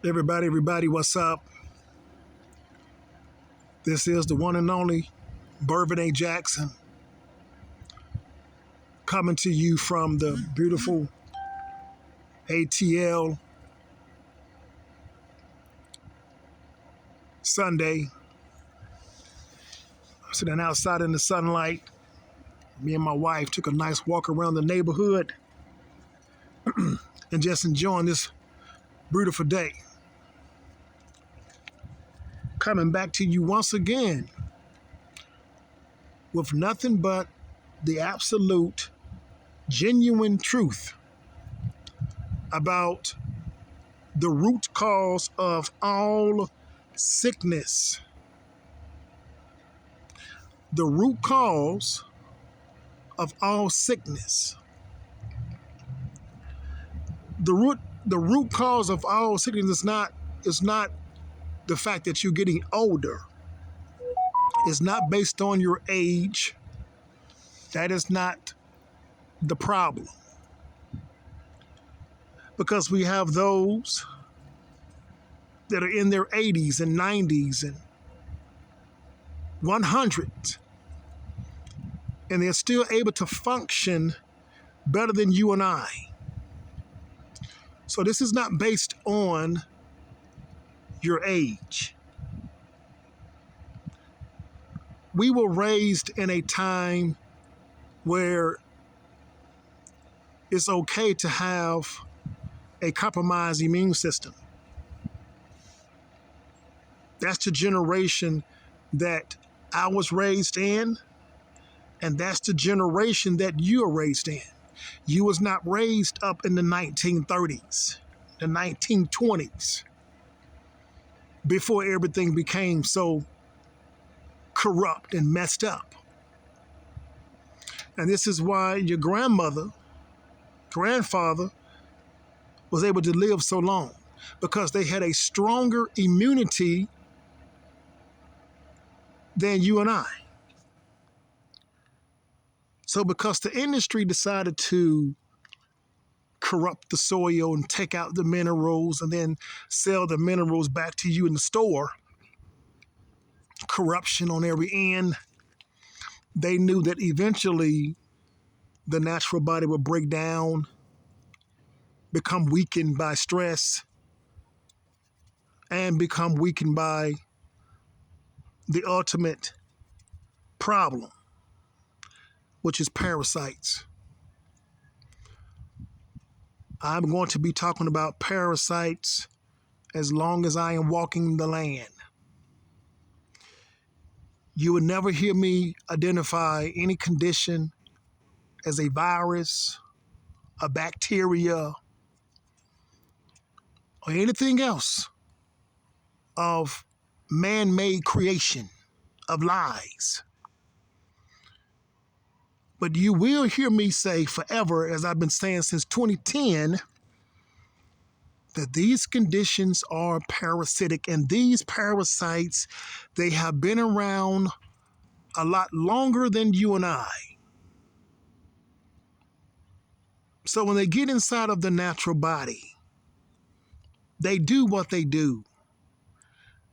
Everybody, what's up? This is the one and only Bervin A. Jackson coming to you from the beautiful ATL Sunday. I'm sitting outside in the sunlight. Me and my wife took a nice walk around the neighborhood and just enjoying this beautiful day. Coming back to you once again with nothing but the absolute, genuine truth about the root cause of all sickness. The root cause of all sickness. The root cause of all sickness is not the fact that you're getting older. It's not based on your age. That is not the problem. Because we have those that are in their 80s and 90s and 100, and they're still able to function better than you and I. So this is not based on your age. We were raised in a time where it's okay to have a compromised immune system. That's the generation that I was raised in, and that's the generation that you are raised in. You was not raised up in the 1930s, the 1920s, before everything became so corrupt and messed up. And this is why your grandfather was able to live so long, because they had a stronger immunity than you and I. So because the industry decided to corrupt the soil and take out the minerals and then sell the minerals back to you in the store, corruption on every end, they knew that eventually the natural body would break down, become weakened by stress, and become weakened by the ultimate problem, which is parasites. I'm going to be talking about parasites as long as I am walking the land. You will never hear me identify any condition as a virus, a bacteria, or anything else of man-made creation, of lies. But you will hear me say forever, as I've been saying since 2010, that these conditions are parasitic, and these parasites, they have been around a lot longer than you and I. So when they get inside of the natural body, they do what they do.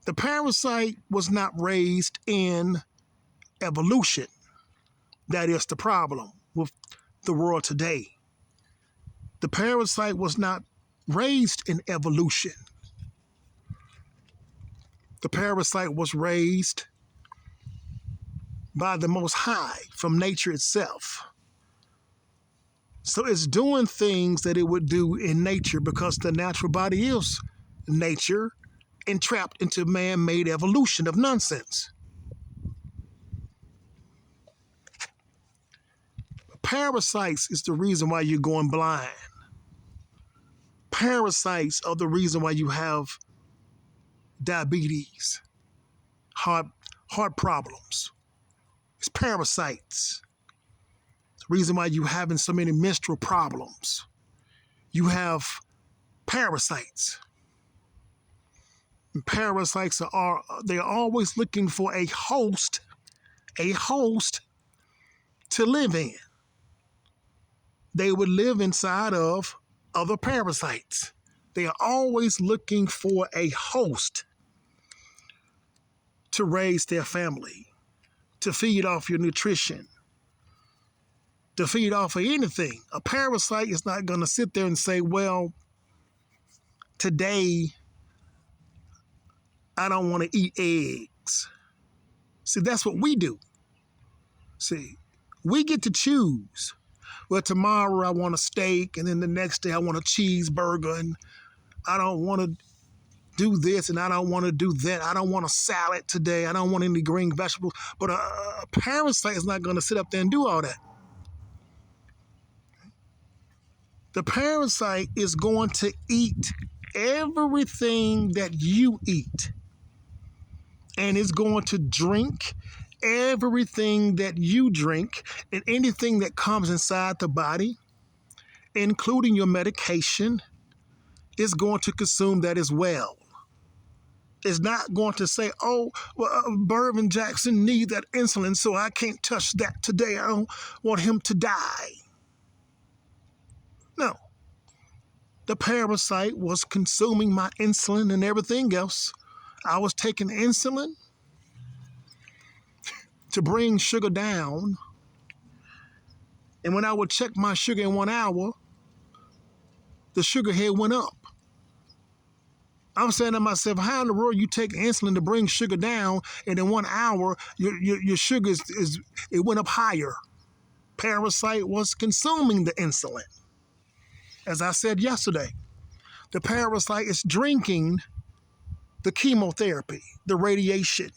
The parasite was not raised in evolution. That is the problem with the world today. The parasite was not raised in evolution. The parasite was raised by the Most High from nature itself. So it's doing things that it would do in nature, because the natural body is nature entrapped into man-made evolution of nonsense. Parasites is the reason why you're going blind. Parasites are the reason why you have diabetes, heart problems. It's parasites. The reason why you're having so many menstrual problems. You have parasites. And parasites they're always looking for a host to live in. They would live inside of other parasites. They are always looking for a host to raise their family, to feed off your nutrition, to feed off of anything. A parasite is not going to sit there and say, well, today I don't want to eat eggs. See, that's what we do. See, we get to choose. Well, tomorrow I want a steak, and then the next day I want a cheeseburger, and I don't want to do this, and I don't want to do that. I don't want a salad today. I don't want any green vegetables. But a parasite is not going to sit up there and do all that. The parasite is going to eat everything that you eat, and it's going to drink everything that you drink, and anything that comes inside the body, including your medication, is going to consume that as well. It's not going to say, oh, well, Bervin Jackson needs that insulin, so I can't touch that today. I don't want him to die. No. The parasite was consuming my insulin and everything else. I was taking insulin to bring sugar down. And when I would check my sugar in 1 hour, the sugar head went up. I'm saying to myself, how in the world you take insulin to bring sugar down, and in 1 hour, your sugar it went up higher? Parasite was consuming the insulin. As I said yesterday, the parasite is drinking the chemotherapy, the radiation.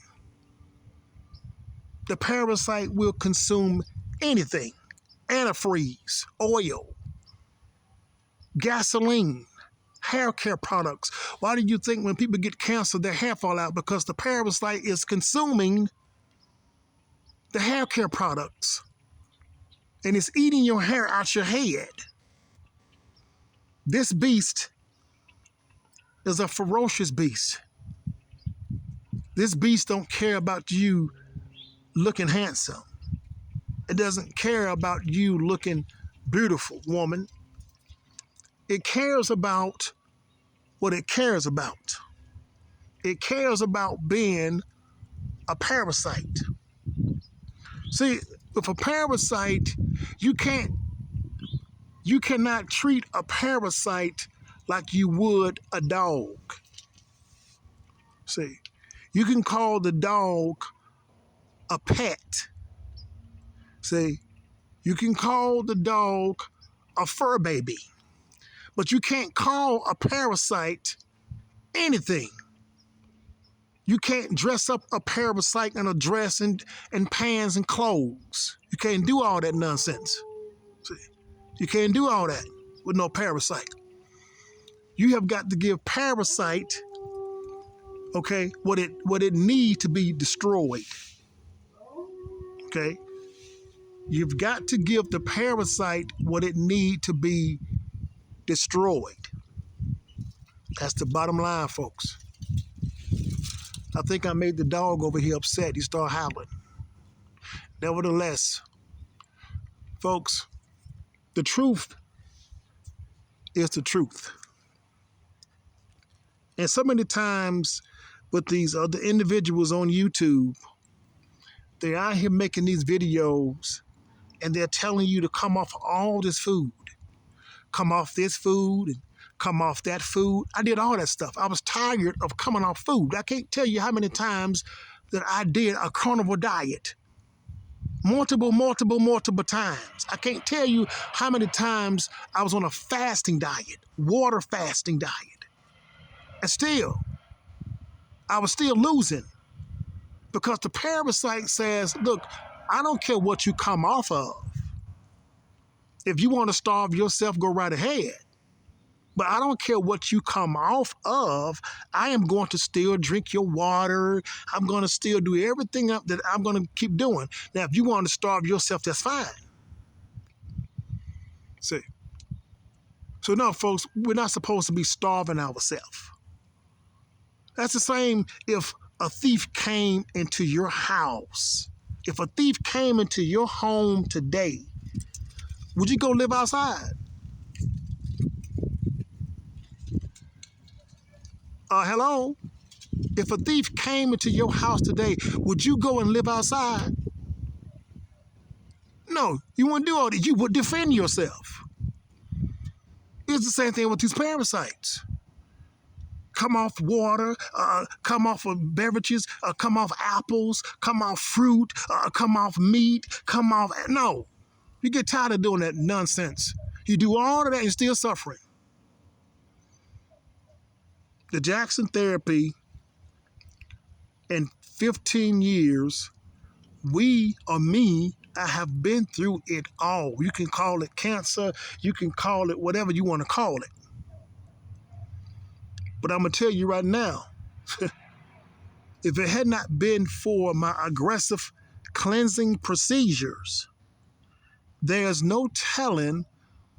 The parasite will consume anything: antifreeze, oil, gasoline, hair care products. Why do you think when people get cancer, their hair fall out? Because the parasite is consuming the hair care products, and it's eating your hair out your head. This beast is a ferocious beast. This beast don't care about you looking handsome. It doesn't care about you looking beautiful, woman. It cares about what it cares about. It cares about being a parasite. See, with a parasite, you cannot treat a parasite like you would a dog. See, you can call the dog a pet. See, you can call the dog a fur baby, but you can't call a parasite anything. You can't dress up a parasite in a dress and pants and clothes. You can't do all that nonsense. See, you can't do all that with no parasite. You have got to give parasite, okay, what it needs to be destroyed. Okay? You've got to give the parasite what it needs to be destroyed. That's the bottom line, folks. I think I made the dog over here upset. He started howling. Nevertheless, folks, the truth is the truth. And so many times with these other individuals on YouTube, they're out here making these videos and they're telling you to come off all this food. Come off this food and come off that food. I did all that stuff. I was tired of coming off food. I can't tell you how many times that I did a carnivore diet. Multiple times. I can't tell you how many times I was on a fasting diet, water fasting diet. And still, I was still losing because the parasite says, look, I don't care what you come off of. If you want to starve yourself, go right ahead. But I don't care what you come off of. I am going to still drink your water. I'm going to still do everything up that I'm going to keep doing. Now, if you want to starve yourself, that's fine. See? So no, folks, we're not supposed to be starving ourselves. That's the same if a thief came into your house. If a thief came into your home today, would you go live outside? Hello? If a thief came into your house today, would you go and live outside? No, you wouldn't do all that. You would defend yourself. It's the same thing with these parasites. Come off water, come off of beverages, come off apples, come off fruit, come off meat, come off... No, you get tired of doing that nonsense. You do all of that and still suffering. The Jackson therapy, in 15 years, I have been through it all. You can call it cancer, you can call it whatever you want to call it. But I'm going to tell you right now, if it had not been for my aggressive cleansing procedures, there's no telling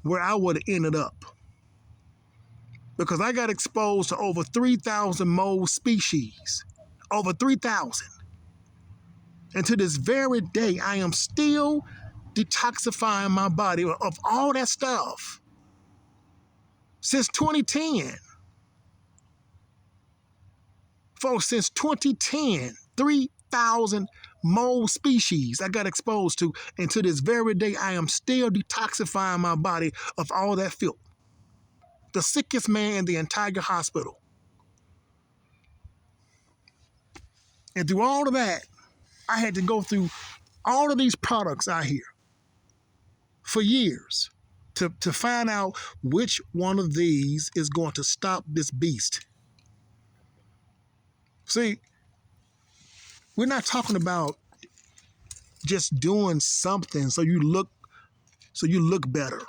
where I would have ended up. Because I got exposed to over 3,000 mold species. Over 3,000. And to this very day, I am still detoxifying my body of all that stuff. Since 2010. Folks, since 2010, 3,000 mold species I got exposed to. And to this very day, I am still detoxifying my body of all that filth. The sickest man in the entire hospital. And through all of that, I had to go through all of these products out here for years to find out which one of these is going to stop this beast. See, we're not talking about just doing something so you look better.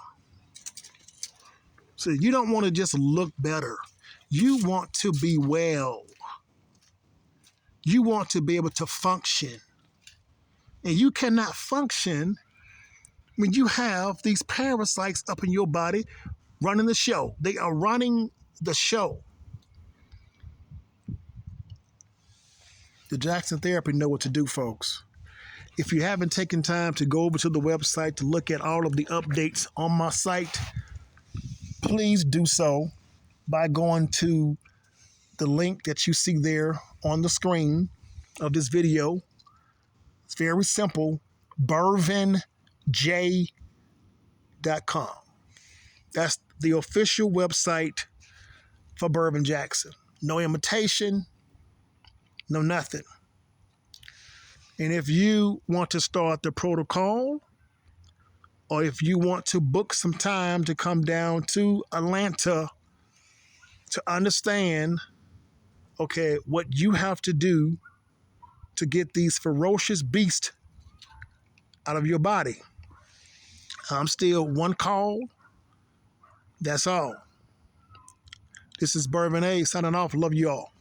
So you don't want to just look better. You want to be well. You want to be able to function. And you cannot function when you have these parasites up in your body running the show. They are running the show. The Jackson Therapy know what to do, folks. If you haven't taken time to go over to the website to look at all of the updates on my site, please do so by going to the link that you see there on the screen of this video. It's very simple, bervinj.com. That's the official website for Bervin Jackson. No imitation, no nothing. And if you want to start the protocol, or if you want to book some time to come down to Atlanta to understand, okay, what you have to do to get these ferocious beasts out of your body, I'm still one call. That's all. This is Bervin A signing off. Love you all.